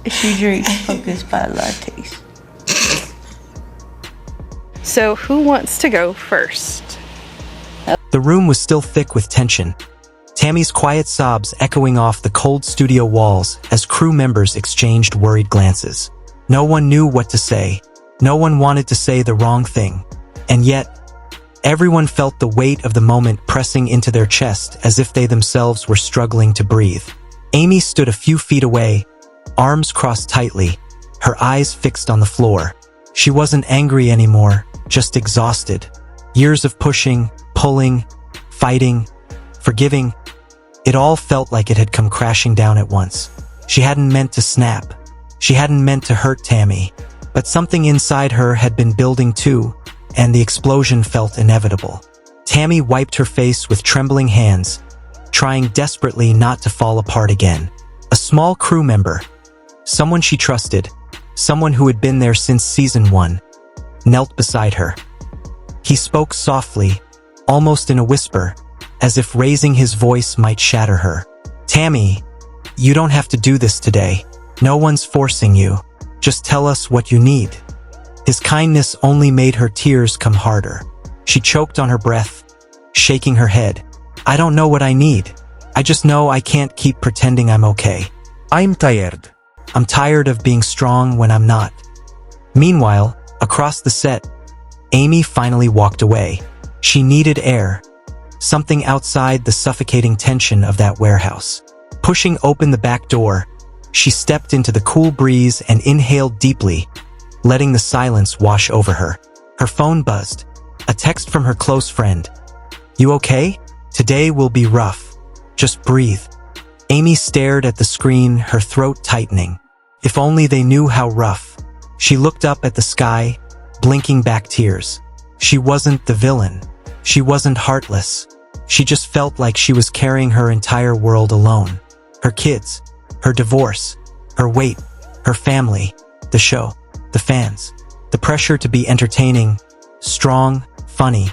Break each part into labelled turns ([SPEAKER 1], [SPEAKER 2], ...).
[SPEAKER 1] She drinks pumpkin spice lattes.
[SPEAKER 2] So who wants to go first?
[SPEAKER 3] The room was still thick with tension. Tammy's quiet sobs echoing off the cold studio walls as crew members exchanged worried glances. No one knew what to say. No one wanted to say the wrong thing. And yet, everyone felt the weight of the moment pressing into their chest as if they themselves were struggling to breathe. Amy stood a few feet away, arms crossed tightly, her eyes fixed on the floor. She wasn't angry anymore, just exhausted. Years of pushing, pulling, fighting, forgiving. It all felt like it had come crashing down at once. She hadn't meant to snap. She hadn't meant to hurt Tammy. But something inside her had been building too, and the explosion felt inevitable. Tammy wiped her face with trembling hands, trying desperately not to fall apart again. A small crew member, someone she trusted, someone who had been there since season 1, knelt beside her. He spoke softly, almost in a whisper, as if raising his voice might shatter her. "Tammy, you don't have to do this today. No one's forcing you. Just tell us what you need." His kindness only made her tears come harder. She choked on her breath, shaking her head. "I don't know what I need. I just know I can't keep pretending I'm okay.
[SPEAKER 4] I'm tired.
[SPEAKER 3] I'm tired of being strong when I'm not." Meanwhile, across the set, Amy finally walked away. She needed air, something outside the suffocating tension of that warehouse. Pushing open the back door, she stepped into the cool breeze and inhaled deeply, letting the silence wash over her. Her phone buzzed, a text from her close friend. "You okay? Today will be rough. Just breathe." Amy stared at the screen, her throat tightening. If only they knew how rough. She looked up at the sky, blinking back tears. She wasn't the villain. She wasn't heartless. She just felt like she was carrying her entire world alone. Her kids, her divorce, her weight, her family, the show, the fans, the pressure to be entertaining, strong, funny,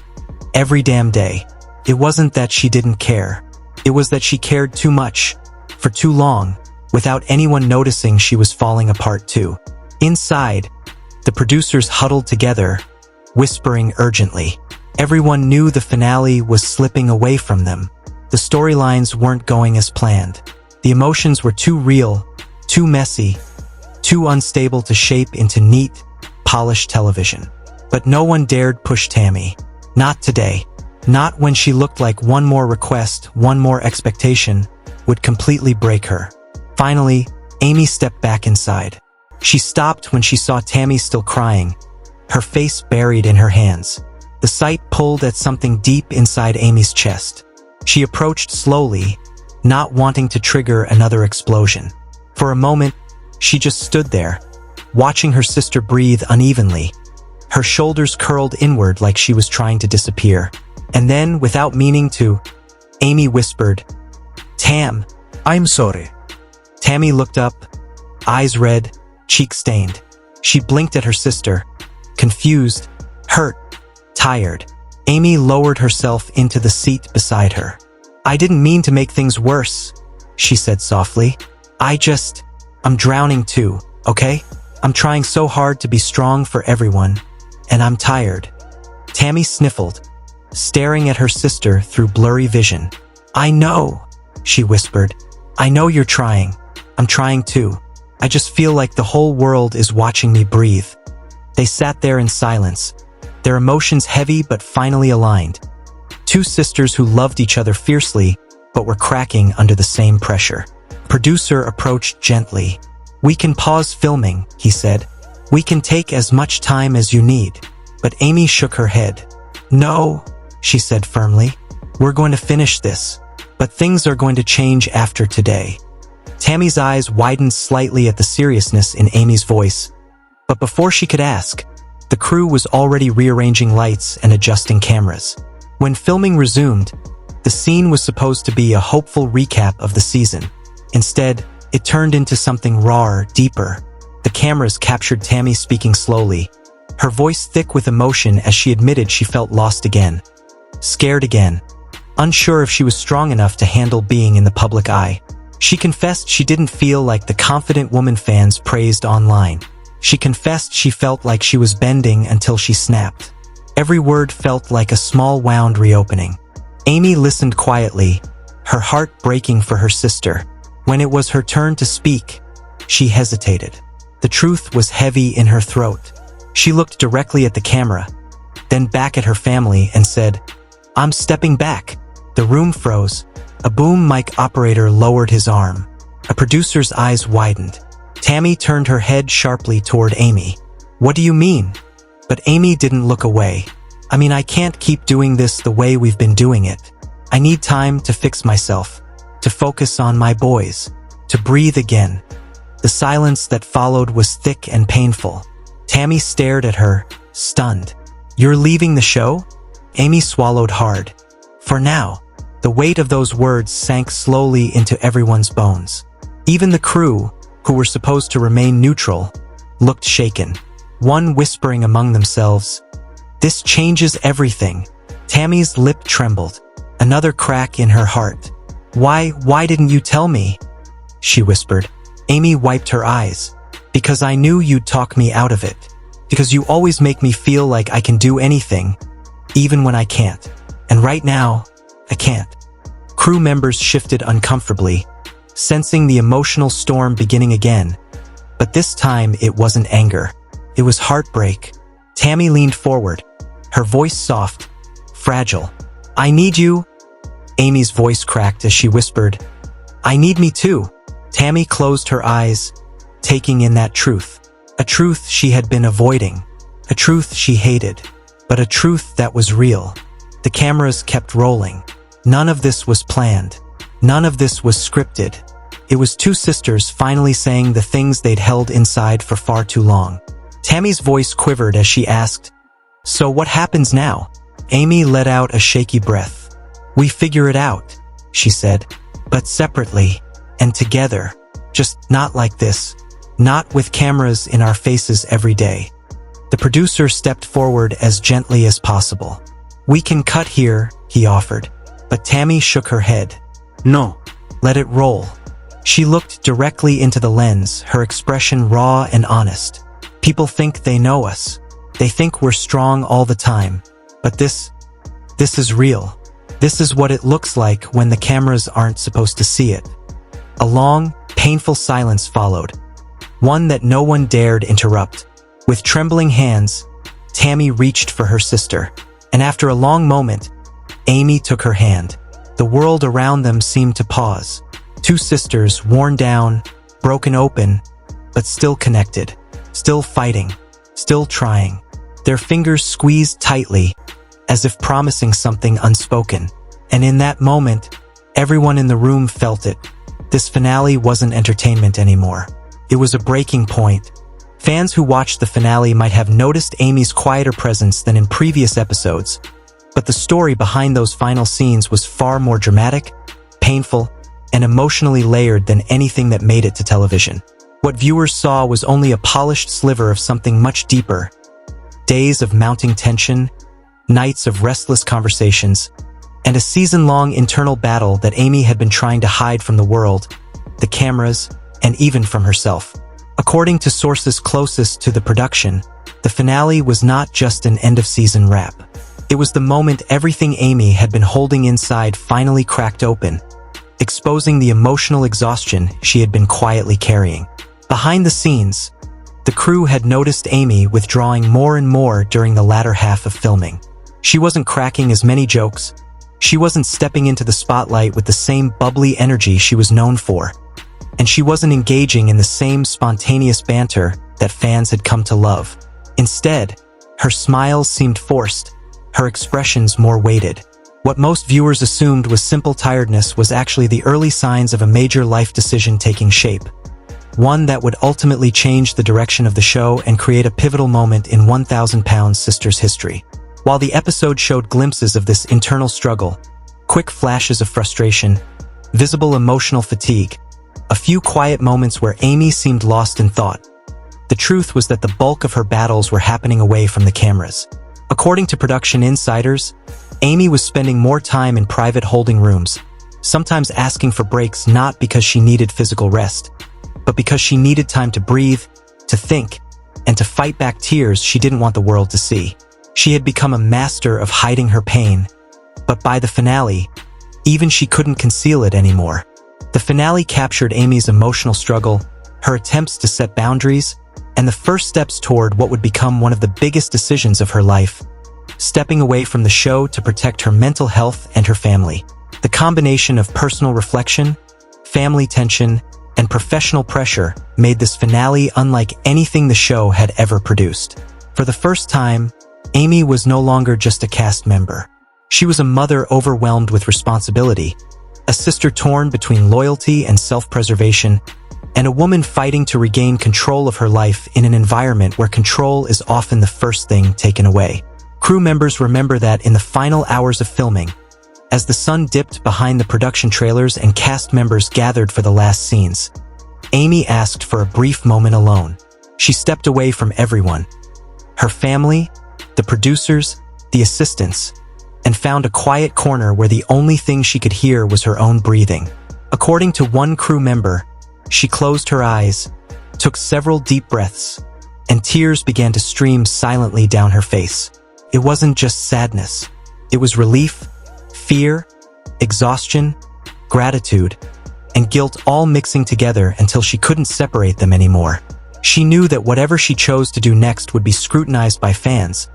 [SPEAKER 3] every damn day. It wasn't that she didn't care. It was that she cared too much, for too long, without anyone noticing she was falling apart too. Inside, the producers huddled together, whispering urgently. Everyone knew the finale was slipping away from them. The storylines weren't going as planned. The emotions were too real, too messy, too unstable to shape into neat, polished television. But no one dared push Tammy. Not today. Not when she looked like one more request, one more expectation, would completely break her. Finally, Amy stepped back inside. She stopped when she saw Tammy still crying, her face buried in her hands. The sight pulled at something deep inside Amy's chest. She approached slowly, not wanting to trigger another explosion. For a moment, she just stood there, watching her sister breathe unevenly. Her shoulders curled inward like she was trying to disappear. And then, without meaning to, Amy whispered, "Tam."
[SPEAKER 4] I'm sorry.
[SPEAKER 3] Tammy looked up, eyes red, cheek stained. She blinked at her sister, confused, hurt, tired. Amy lowered herself into the seat beside her. "I didn't mean to make things worse," she said softly. I'm drowning too, okay? I'm trying so hard to be strong for everyone, and I'm tired." Tammy sniffled, staring at her sister through blurry vision. "I know," she whispered. "I know you're trying. I'm trying too. I just feel like the whole world is watching me breathe." They sat there in silence, their emotions heavy but finally aligned. Two sisters who loved each other fiercely, but were cracking under the same pressure. Producer approached gently. "We can pause filming," he said. "We can take as much time as you need." But Amy shook her head. "No," she said firmly. "We're going to finish this. But things are going to change after today." Tammy's eyes widened slightly at the seriousness in Amy's voice. But before she could ask, the crew was already rearranging lights and adjusting cameras. When filming resumed, the scene was supposed to be a hopeful recap of the season. Instead, it turned into something rawer, deeper. The cameras captured Tammy speaking slowly, her voice thick with emotion as she admitted she felt lost again, scared again, unsure if she was strong enough to handle being in the public eye. She confessed she didn't feel like the confident woman fans praised online. She confessed she felt like she was bending until she snapped. Every word felt like a small wound reopening. Amy listened quietly, her heart breaking for her sister. When it was her turn to speak, she hesitated. The truth was heavy in her throat. She looked directly at the camera, then back at her family and said, "I'm stepping back." The room froze. A boom mic operator lowered his arm. A producer's eyes widened. Tammy turned her head sharply toward Amy. "What do you mean?" But Amy didn't look away. "I mean, I can't keep doing this the way we've been doing it. I need time to fix myself, to focus on my boys, to breathe again." The silence that followed was thick and painful. Tammy stared at her, stunned. "You're leaving the show?" Amy swallowed hard. For now. The weight of those words sank slowly into everyone's bones. Even the crew, who were supposed to remain neutral, looked shaken. One whispering among themselves, "This changes everything." Tammy's lip trembled. Another crack in her heart. Why didn't you tell me?" she whispered. Amy wiped her eyes. "Because I knew you'd talk me out of it. Because you always make me feel like I can do anything, even when I can't. And right now, I can't." Crew members shifted uncomfortably, sensing the emotional storm beginning again. But this time it wasn't anger. It was heartbreak. Tammy leaned forward, her voice soft, fragile. "I need you." Amy's voice cracked as she whispered, "I need me too." Tammy closed her eyes, taking in that truth. A truth she had been avoiding. A truth she hated. But a truth that was real. The cameras kept rolling. None of this was planned. None of this was scripted. It was two sisters finally saying the things they'd held inside for far too long. Tammy's voice quivered as she asked, "So what happens now?" Amy let out a shaky breath. "We figure it out," she said, "but separately and together. Just not like this. Not with cameras in our faces every day." The producer stepped forward as gently as possible. "We can cut here," he offered. But Tammy shook her head. "No, let it roll." She looked directly into the lens, her expression raw and honest. "People think they know us. They think we're strong all the time. But this is real. This is what it looks like when the cameras aren't supposed to see it." A long, painful silence followed, one that no one dared interrupt. With trembling hands, Tammy reached for her sister, and after a long moment, Amy took her hand. The world around them seemed to pause. Two sisters, worn down, broken open, but still connected, still fighting, still trying. Their fingers squeezed tightly, as if promising something unspoken. And in that moment, everyone in the room felt it. This finale wasn't entertainment anymore. It was a breaking point. Fans who watched the finale might have noticed Amy's quieter presence than in previous episodes, but the story behind those final scenes was far more dramatic, painful, and emotionally layered than anything that made it to television. What viewers saw was only a polished sliver of something much deeper. Days of mounting tension, nights of restless conversations, and a season-long internal battle that Amy had been trying to hide from the world, the cameras, and even from herself. According to sources closest to the production, the finale was not just an end-of-season wrap. It was the moment everything Amy had been holding inside finally cracked open, exposing the emotional exhaustion she had been quietly carrying. Behind the scenes, the crew had noticed Amy withdrawing more and more during the latter half of filming. She wasn't cracking as many jokes. She wasn't stepping into the spotlight with the same bubbly energy she was known for. And she wasn't engaging in the same spontaneous banter that fans had come to love. Instead, her smiles seemed forced, her expressions more weighted. What most viewers assumed was simple tiredness was actually the early signs of a major life decision taking shape. One that would ultimately change the direction of the show and create a pivotal moment in 1,000 Pounds Sisters history. While the episode showed glimpses of this internal struggle, quick flashes of frustration, visible emotional fatigue, a few quiet moments where Amy seemed lost in thought, the truth was that the bulk of her battles were happening away from the cameras. According to production insiders, Amy was spending more time in private holding rooms, sometimes asking for breaks not because she needed physical rest, but because she needed time to breathe, to think, and to fight back tears she didn't want the world to see. She had become a master of hiding her pain, but by the finale, even she couldn't conceal it anymore. The finale captured Amy's emotional struggle, her attempts to set boundaries, and the first steps toward what would become one of the biggest decisions of her life, stepping away from the show to protect her mental health and her family. The combination of personal reflection, family tension, and professional pressure made this finale unlike anything the show had ever produced. For the first time, Amy was no longer just a cast member. She was a mother overwhelmed with responsibility, a sister torn between loyalty and self-preservation, and a woman fighting to regain control of her life in an environment where control is often the first thing taken away. Crew members remember that in the final hours of filming, as the sun dipped behind the production trailers and cast members gathered for the last scenes, Amy asked for a brief moment alone. She stepped away from everyone, her family, the producers, the assistants, and found a quiet corner where the only thing she could hear was her own breathing. According to one crew member, she closed her eyes, took several deep breaths, and tears began to stream silently down her face. It wasn't just sadness. It was relief, fear, exhaustion, gratitude, and guilt all mixing together until she couldn't separate them anymore. She knew that whatever she chose to do next would be scrutinized by fans,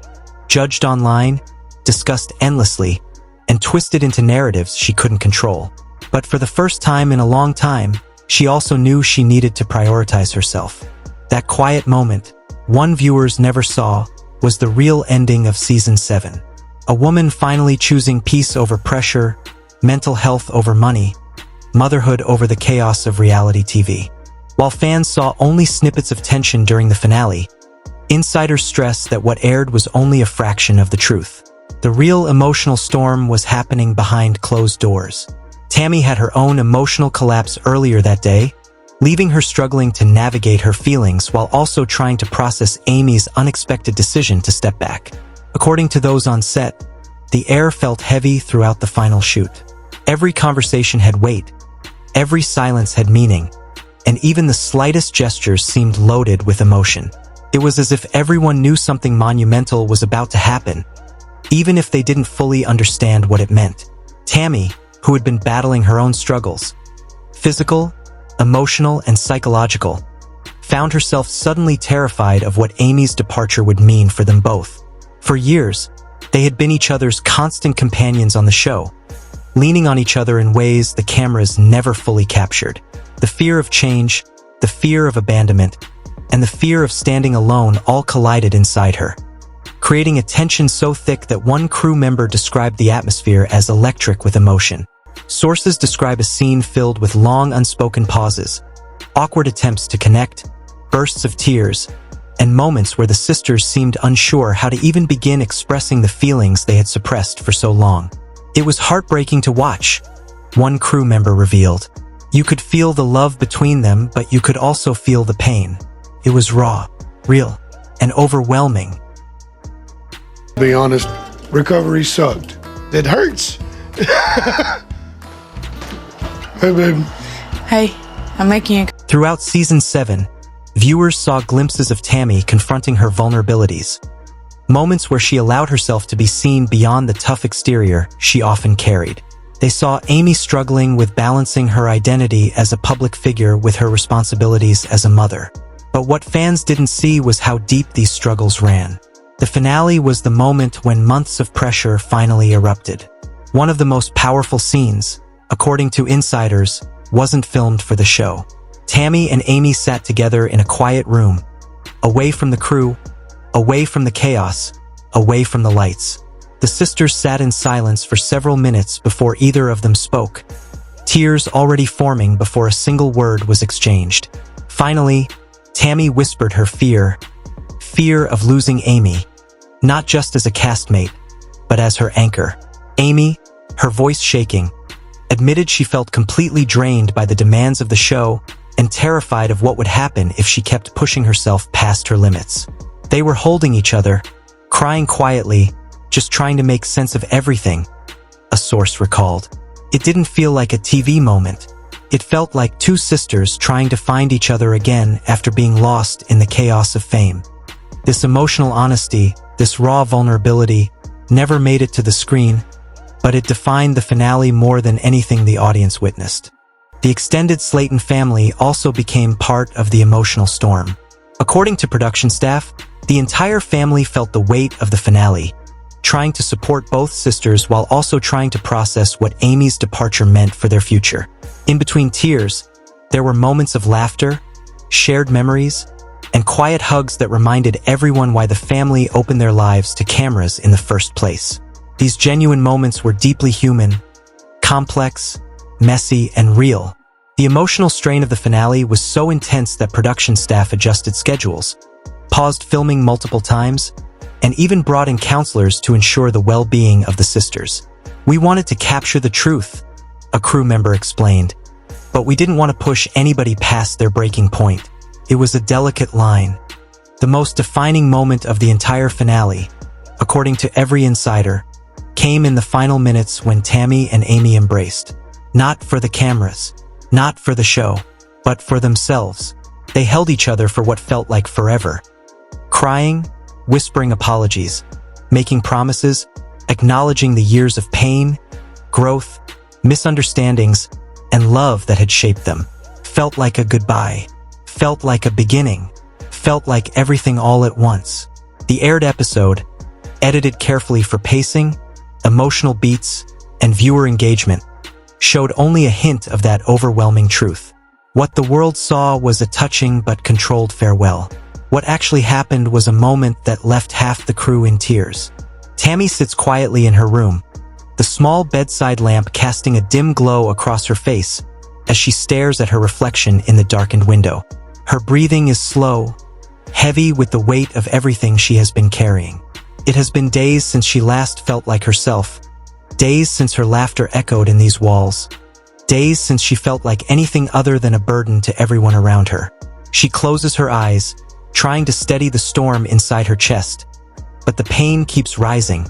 [SPEAKER 3] judged online, discussed endlessly, and twisted into narratives she couldn't control. But for the first time in a long time, she also knew she needed to prioritize herself. That quiet moment, one viewers never saw, was the real ending of Season 7. A woman finally choosing peace over pressure, mental health over money, motherhood over the chaos of reality TV. While fans saw only snippets of tension during the finale, insiders stressed that what aired was only a fraction of the truth. The real emotional storm was happening behind closed doors. Tammy had her own emotional collapse earlier that day, leaving her struggling to navigate her feelings while also trying to process Amy's unexpected decision to step back. According to those on set, the air felt heavy throughout the final shoot. Every conversation had weight, every silence had meaning, and even the slightest gestures seemed loaded with emotion. It was as if everyone knew something monumental was about to happen, even if they didn't fully understand what it meant. Tammy, who had been battling her own struggles, physical, emotional, and psychological, found herself suddenly terrified of what Amy's departure would mean for them both. For years, they had been each other's constant companions on the show, leaning on each other in ways the cameras never fully captured. The fear of change, the fear of abandonment, and the fear of standing alone all collided inside her, creating a tension so thick that one crew member described the atmosphere as electric with emotion. Sources describe a scene filled with long unspoken pauses, awkward attempts to connect, bursts of tears, and moments where the sisters seemed unsure how to even begin expressing the feelings they had suppressed for so long. It was heartbreaking to watch, one crew member revealed. You could feel the love between them, but you could also feel the pain. It was raw, real, and overwhelming.
[SPEAKER 5] To be honest, recovery sucked. It hurts. Hey, babe.
[SPEAKER 1] Hey, I'm making a...
[SPEAKER 3] Throughout Season 7, viewers saw glimpses of Tammy confronting her vulnerabilities, moments where she allowed herself to be seen beyond the tough exterior she often carried. They saw Amy struggling with balancing her identity as a public figure with her responsibilities as a mother. But what fans didn't see was how deep these struggles ran. The finale was the moment when months of pressure finally erupted. One of the most powerful scenes, according to insiders, wasn't filmed for the show. Tammy and Amy sat together in a quiet room, away from the crew, away from the chaos, away from the lights. The sisters sat in silence for several minutes before either of them spoke, tears already forming before a single word was exchanged. Finally, Tammy whispered her fear of losing Amy, not just as a castmate, but as her anchor. Amy, her voice shaking, admitted she felt completely drained by the demands of the show and terrified of what would happen if she kept pushing herself past her limits. They were holding each other, crying quietly, just trying to make sense of everything, a source recalled. It didn't feel like a TV moment. It felt like two sisters trying to find each other again after being lost in the chaos of fame. This emotional honesty, this raw vulnerability, never made it to the screen, but it defined the finale more than anything the audience witnessed. The extended Slaton family also became part of the emotional storm. According to production staff, the entire family felt the weight of the finale, trying to support both sisters while also trying to process what Amy's departure meant for their future. In between tears, there were moments of laughter, shared memories, and quiet hugs that reminded everyone why the family opened their lives to cameras in the first place. These genuine moments were deeply human, complex, messy, and real. The emotional strain of the finale was so intense that production staff adjusted schedules, paused filming multiple times, and even brought in counselors to ensure the well-being of the sisters. "We wanted to capture the truth," a crew member explained, "but we didn't want to push anybody past their breaking point. It was a delicate line." The most defining moment of the entire finale, according to every insider, came in the final minutes when Tammy and Amy embraced. Not for the cameras, not for the show, but for themselves. They held each other for what felt like forever. Crying, whispering apologies, making promises, acknowledging the years of pain, growth, misunderstandings, and love that had shaped them. Felt like a goodbye. Felt like a beginning. Felt like everything all at once. The aired episode, edited carefully for pacing, emotional beats, and viewer engagement, showed only a hint of that overwhelming truth. What the world saw was a touching but controlled farewell. What actually happened was a moment that left half the crew in tears. Tammy sits quietly in her room, the small bedside lamp casting a dim glow across her face as she stares at her reflection in the darkened window. Her breathing is slow, heavy with the weight of everything she has been carrying. It has been days since she last felt like herself, days since her laughter echoed in these walls, days since she felt like anything other than a burden to everyone around her. She closes her eyes, trying to steady the storm inside her chest, but the pain keeps rising,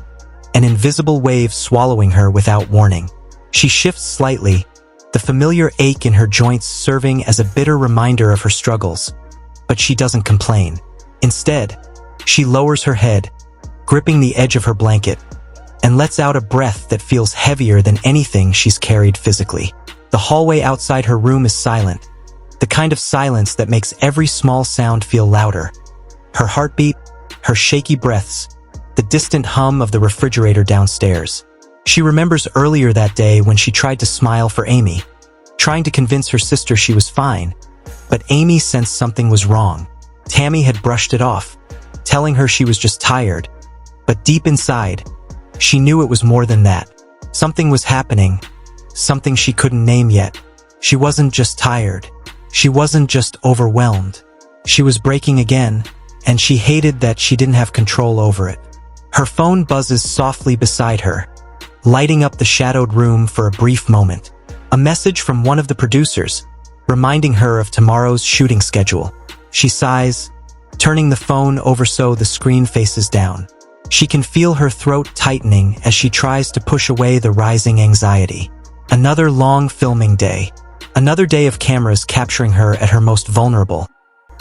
[SPEAKER 3] an invisible wave swallowing her without warning. She shifts slightly, the familiar ache in her joints serving as a bitter reminder of her struggles, but she doesn't complain. Instead, she lowers her head, gripping the edge of her blanket, and lets out a breath that feels heavier than anything she's carried physically. The hallway outside her room is silent, the kind of silence that makes every small sound feel louder. Her heartbeat, her shaky breaths, the distant hum of the refrigerator downstairs. She remembers earlier that day when she tried to smile for Amy, trying to convince her sister she was fine, but Amy sensed something was wrong. Tammy had brushed it off, telling her she was just tired, but deep inside, she knew it was more than that. Something was happening, something she couldn't name yet. She wasn't just tired. She wasn't just overwhelmed. She was breaking again, and she hated that she didn't have control over it. Her phone buzzes softly beside her, lighting up the shadowed room for a brief moment. A message from one of the producers, reminding her of tomorrow's shooting schedule. She sighs, turning the phone over so the screen faces down. She can feel her throat tightening as she tries to push away the rising anxiety. Another long filming day. Another day of cameras capturing her at her most vulnerable,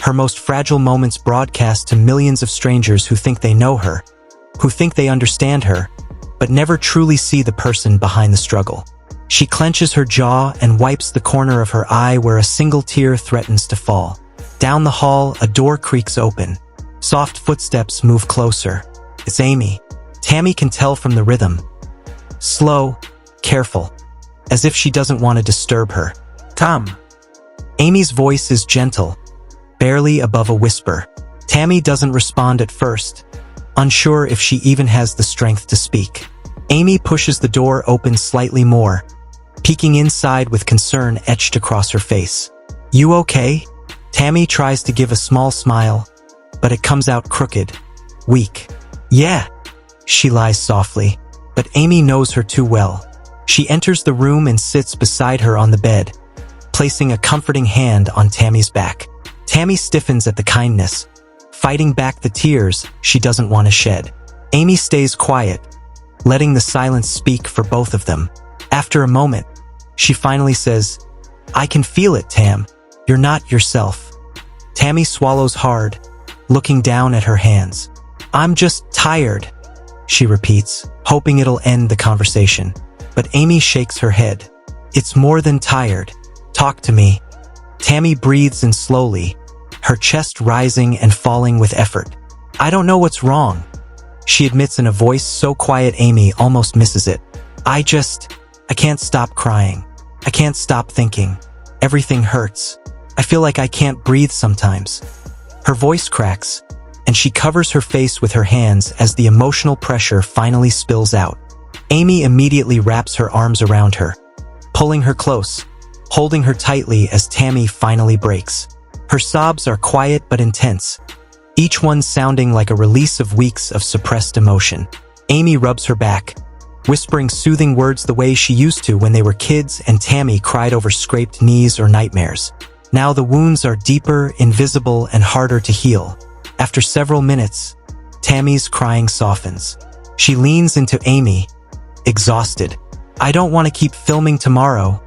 [SPEAKER 3] her most fragile moments broadcast to millions of strangers who think they know her, who think they understand her, but never truly see the person behind the struggle. She clenches her jaw and wipes the corner of her eye where a single tear threatens to fall. Down the hall, a door creaks open. Soft footsteps move closer. It's Amy. Tammy can tell from the rhythm. Slow, careful, as if she doesn't want to disturb her.
[SPEAKER 4] Tam.
[SPEAKER 3] Amy's voice is gentle, barely above a whisper. Tammy doesn't respond at first, unsure if she even has the strength to speak. Amy pushes the door open slightly more, peeking inside with concern etched across her face. "You okay?" Tammy tries to give a small smile, but it comes out crooked, weak. "Yeah," she lies softly, but Amy knows her too well. She enters the room and sits beside her on the bed, placing a comforting hand on Tammy's back. Tammy stiffens at the kindness, fighting back the tears she doesn't want to shed. Amy stays quiet, letting the silence speak for both of them. After a moment, she finally says, "I can feel it, Tam. You're not yourself." Tammy swallows hard, looking down at her hands. "I'm just tired," she repeats, hoping it'll end the conversation. But Amy shakes her head. "It's more than tired. Talk to me." Tammy breathes in slowly, her chest rising and falling with effort. "I don't know what's wrong," she admits in a voice so quiet Amy almost misses it. I can't stop crying. I can't stop thinking. Everything hurts. I feel like I can't breathe sometimes." Her voice cracks, and she covers her face with her hands as the emotional pressure finally spills out. Amy immediately wraps her arms around her, pulling her close, holding her tightly as Tammy finally breaks. Her sobs are quiet but intense, each one sounding like a release of weeks of suppressed emotion. Amy rubs her back, whispering soothing words the way she used to when they were kids and Tammy cried over scraped knees or nightmares. Now the wounds are deeper, invisible, and harder to heal. After several minutes, Tammy's crying softens. She leans into Amy, exhausted. "I don't want to keep filming tomorrow,"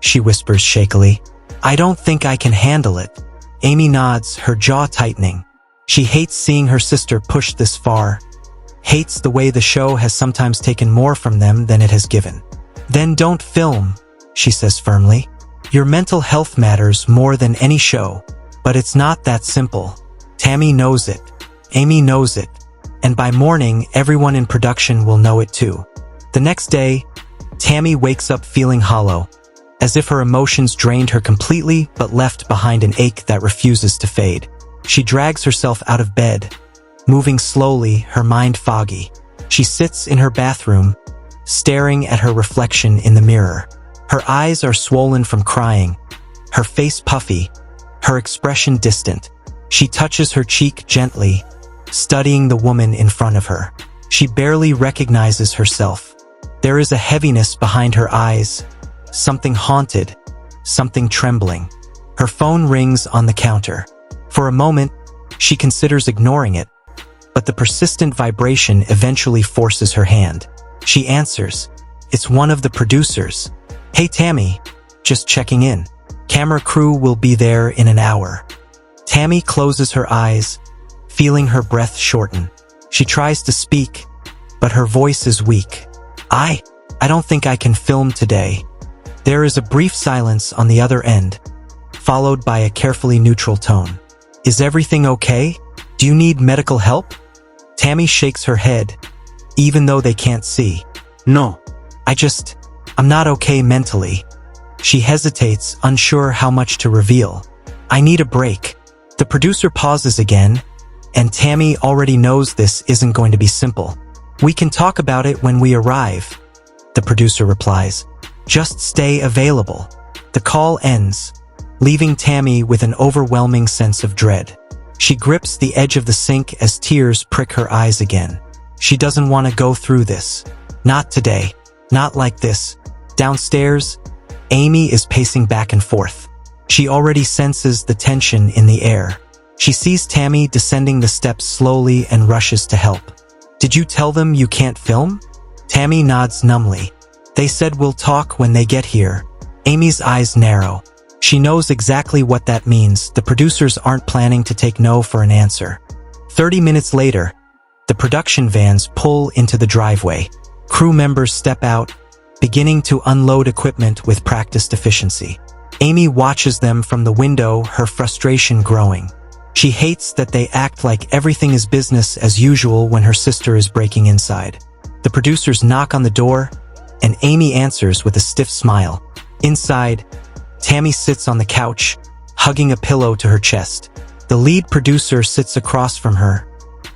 [SPEAKER 3] she whispers shakily. "I don't think I can handle it." Amy nods, her jaw tightening. She hates seeing her sister pushed this far, hates the way the show has sometimes taken more from them than it has given. "Then don't film," she says firmly. "Your mental health matters more than any show." But it's not that simple. Tammy knows it. Amy knows it. And by morning, everyone in production will know it too. The next day, Tammy wakes up feeling hollow, as if her emotions drained her completely but left behind an ache that refuses to fade. She drags herself out of bed, moving slowly, her mind foggy. She sits in her bathroom, staring at her reflection in the mirror. Her eyes are swollen from crying, her face puffy, her expression distant. She touches her cheek gently, studying the woman in front of her. She barely recognizes herself. There is a heaviness behind her eyes, something haunted, something trembling. Her phone rings on the counter. For a moment, she considers ignoring it, but the persistent vibration eventually forces her hand. She answers. It's one of the producers. "Hey Tammy, just checking in. Camera crew will be there in an hour." Tammy closes her eyes, feeling her breath shorten. She tries to speak, but her voice is weak. I don't think I can film today." There is a brief silence on the other end, followed by a carefully neutral tone. "Is everything okay? Do you need medical help?" Tammy shakes her head, even though they can't see.
[SPEAKER 4] No.
[SPEAKER 3] I'm not okay mentally." She hesitates, unsure how much to reveal. "I need a break." The producer pauses again, and Tammy already knows this isn't going to be simple. "We can talk about it when we arrive," the producer replies. "Just stay available." The call ends, leaving Tammy with an overwhelming sense of dread. She grips the edge of the sink as tears prick her eyes again. She doesn't want to go through this. Not today. Not like this. Downstairs, Amy is pacing back and forth. She already senses the tension in the air. She sees Tammy descending the steps slowly and rushes to help. "Did you tell them you can't film?" Tammy nods numbly. "They said we'll talk when they get here." Amy's eyes narrow. She knows exactly what that means. The producers aren't planning to take no for an answer. 30 minutes later, the production vans pull into the driveway. Crew members step out, beginning to unload equipment with practiced efficiency. Amy watches them from the window, her frustration growing. She hates that they act like everything is business as usual when her sister is breaking inside. The producers knock on the door, and Amy answers with a stiff smile. Inside, Tammy sits on the couch, hugging a pillow to her chest. The lead producer sits across from her,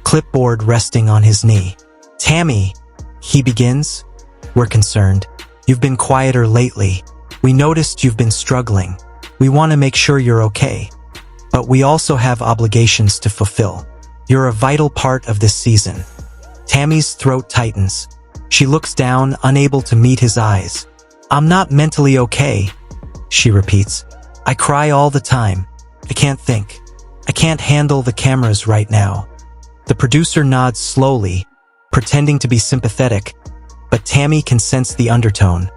[SPEAKER 3] clipboard resting on his knee. "Tammy," he begins, "we're concerned. You've been quieter lately. We noticed you've been struggling. We want to make sure you're okay. But we also have obligations to fulfill. You're a vital part of this season." Tammy's throat tightens. She looks down, unable to meet his eyes. "I'm not mentally okay," she repeats. "I cry all the time. I can't think. I can't handle the cameras right now." The producer nods slowly, pretending to be sympathetic, but Tammy can sense the undertone.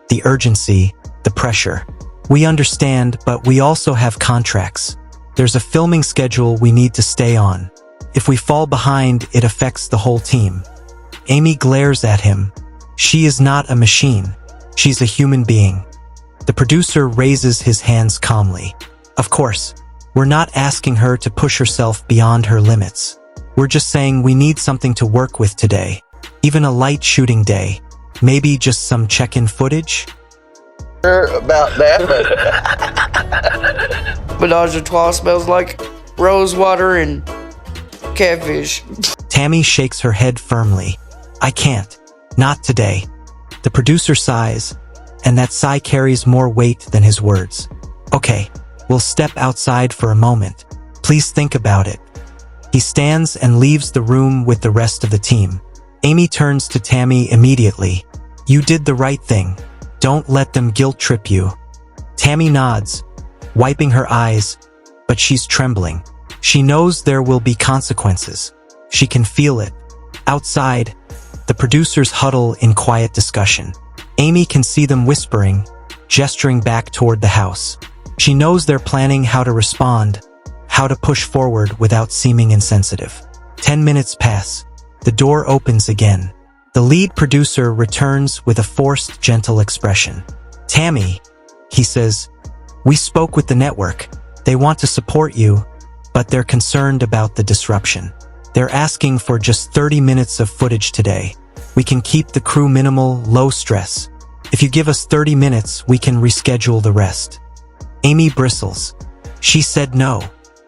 [SPEAKER 3] The urgency, the pressure. We understand, but we also have contracts. There's a filming schedule we need to stay on. If we fall behind, it affects the whole team. Amy glares at him. She is not a machine. She's a human being. The producer raises his hands calmly. Of course, we're not asking her to push herself beyond her limits. We're just saying we need something to work with today. Even a light shooting day. Maybe just some check-in footage?
[SPEAKER 6] Sure about that, but
[SPEAKER 7] Menage a trois smells like rose water and catfish.
[SPEAKER 3] Tammy shakes her head firmly. I can't. Not today. The producer sighs, and that sigh carries more weight than his words. Okay, we'll step outside for a moment. Please think about it. He stands and leaves the room with the rest of the team. Amy turns to Tammy immediately. You did the right thing. Don't let them guilt trip you. Tammy nods, wiping her eyes, but she's trembling. She knows there will be consequences. She can feel it. Outside, the producers huddle in quiet discussion. Amy can see them whispering, gesturing back toward the house. She knows they're planning how to respond, how to push forward without seeming insensitive. 10 minutes pass. The door opens again. The lead producer returns with a forced, gentle expression. Tammy, he says, we spoke with the network. They want to support you, but they're concerned about the disruption. They're asking for just 30 minutes of footage today. We can keep the crew minimal, low stress. If you give us 30 minutes, we can reschedule the rest. Amy bristles. She said no.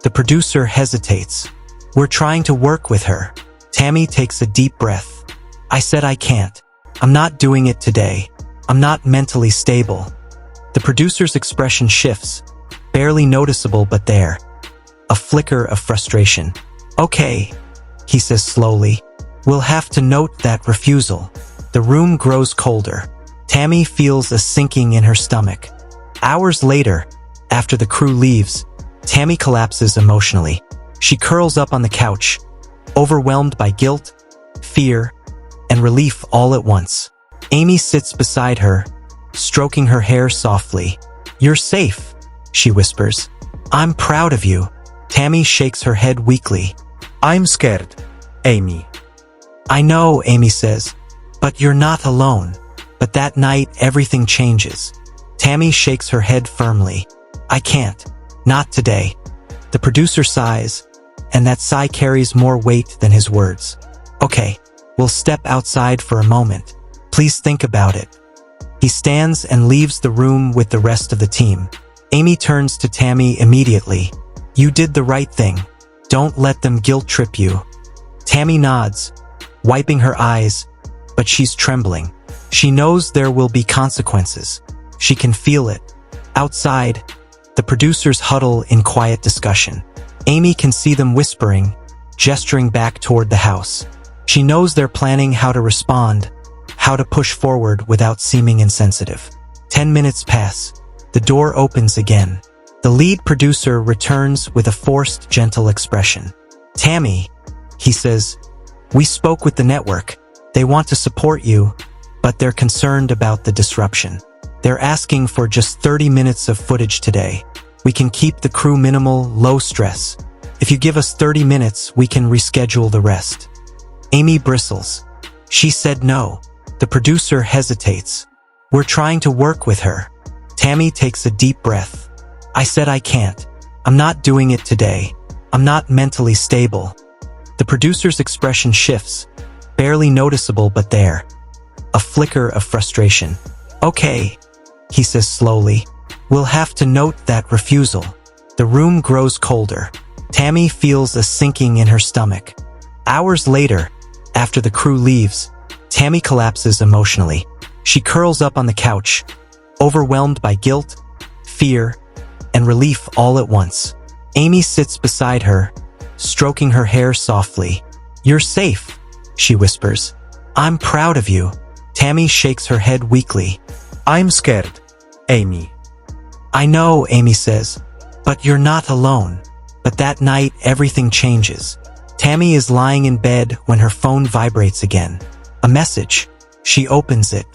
[SPEAKER 3] The producer hesitates. We're trying to work with her. Tammy takes a deep breath. I said I can't. I'm not doing it today. I'm not mentally stable. The producer's expression shifts, barely noticeable but there. A flicker of frustration. Okay, he says slowly. We'll have to note that refusal. The room grows colder. Tammy feels a sinking in her stomach. Hours later, after the crew leaves, Tammy collapses emotionally. She curls up on the couch, overwhelmed by guilt, fear, and relief all at once. Amy sits beside her, stroking her hair softly. You're safe, she whispers. I'm proud of you. Tammy shakes her head weakly.
[SPEAKER 4] I'm scared, Amy.
[SPEAKER 3] I know, Amy says, but you're not alone. But that night, everything changes. Tammy shakes her head firmly. I can't. Not today. The producer sighs, and that sigh carries more weight than his words. Okay, we'll step outside for a moment. Please think about it. He stands and leaves the room with the rest of the team. Amy turns to Tammy immediately. You did the right thing. Don't let them guilt trip you. Tammy nods, wiping her eyes, but she's trembling. She knows there will be consequences. She can feel it. Outside, the producers huddle in quiet discussion. Amy can see them whispering, gesturing back toward the house. She knows they're planning how to respond, how to push forward without seeming insensitive. 10 minutes pass. The door opens again. The lead producer returns with a forced, gentle expression. Tammy, he says, we spoke with the network. They want to support you, but they're concerned about the disruption. They're asking for just 30 minutes of footage today. We can keep the crew minimal, low stress. If you give us 30 minutes, we can reschedule the rest. Amy bristles. She said no. The producer hesitates. We're trying to work with her. Tammy takes a deep breath. I said I can't. I'm not doing it today. I'm not mentally stable. The producer's expression shifts, barely noticeable but there. A flicker of frustration. Okay, he says slowly. We'll have to note that refusal. The room grows colder. Tammy feels a sinking in her stomach. Hours later, after the crew leaves, Tammy collapses emotionally. She curls up on the couch, overwhelmed by guilt, fear, and relief all at once. Amy sits beside her, stroking her hair softly. You're safe, she whispers. I'm proud of you. Tammy shakes her head weakly.
[SPEAKER 4] I'm scared, Amy.
[SPEAKER 3] I know, Amy says, but you're not alone. But that night, everything changes. Tammy is lying in bed when her phone vibrates again. A message. She opens it.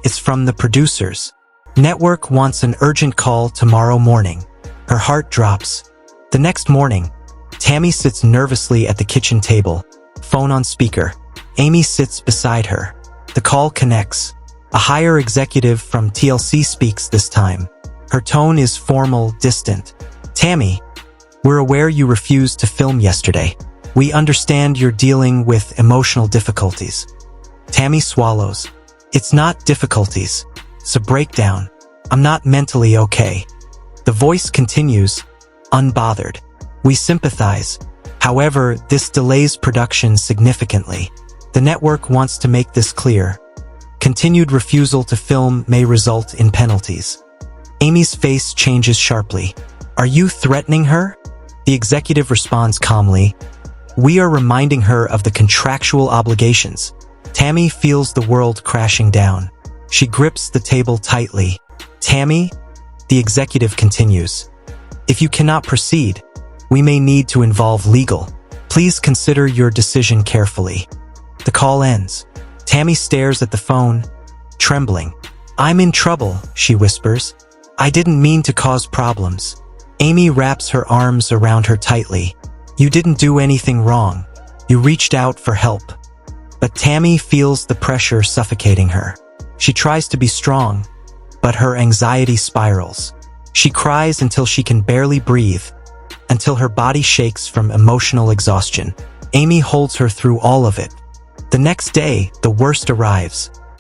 [SPEAKER 3] It's from the producers. Network wants an urgent call tomorrow morning. Her heart drops. The next morning, Tammy sits nervously at the kitchen table, phone on speaker. Amy sits beside her. The call connects. A higher executive from TLC speaks this time. Her tone is formal, distant. Tammy, we're aware you refused to film yesterday. We understand you're dealing with emotional difficulties. Tammy swallows. It's not difficulties. It's a breakdown. I'm not mentally okay. The voice continues, unbothered. We sympathize. However, this delays production significantly. The network wants to make this clear. Continued refusal to film may result in penalties. Amy's face changes sharply. Are you threatening her? The executive responds calmly. We are reminding her of the contractual obligations. Tammy feels the world crashing down. She grips the table tightly. Tammy, the executive continues. If you cannot proceed, we may need to involve legal. Please consider your decision carefully. The call ends. Tammy stares at the phone, trembling. I'm in trouble, she whispers. I didn't mean to cause problems. Amy wraps her arms around her tightly. You didn't do anything wrong. You reached out for help. But Tammy feels the pressure suffocating her. She tries to be strong, but her anxiety spirals. She cries until she can barely breathe, until her body shakes from emotional exhaustion. Amy holds her through all of it. The next day, the worst arrives.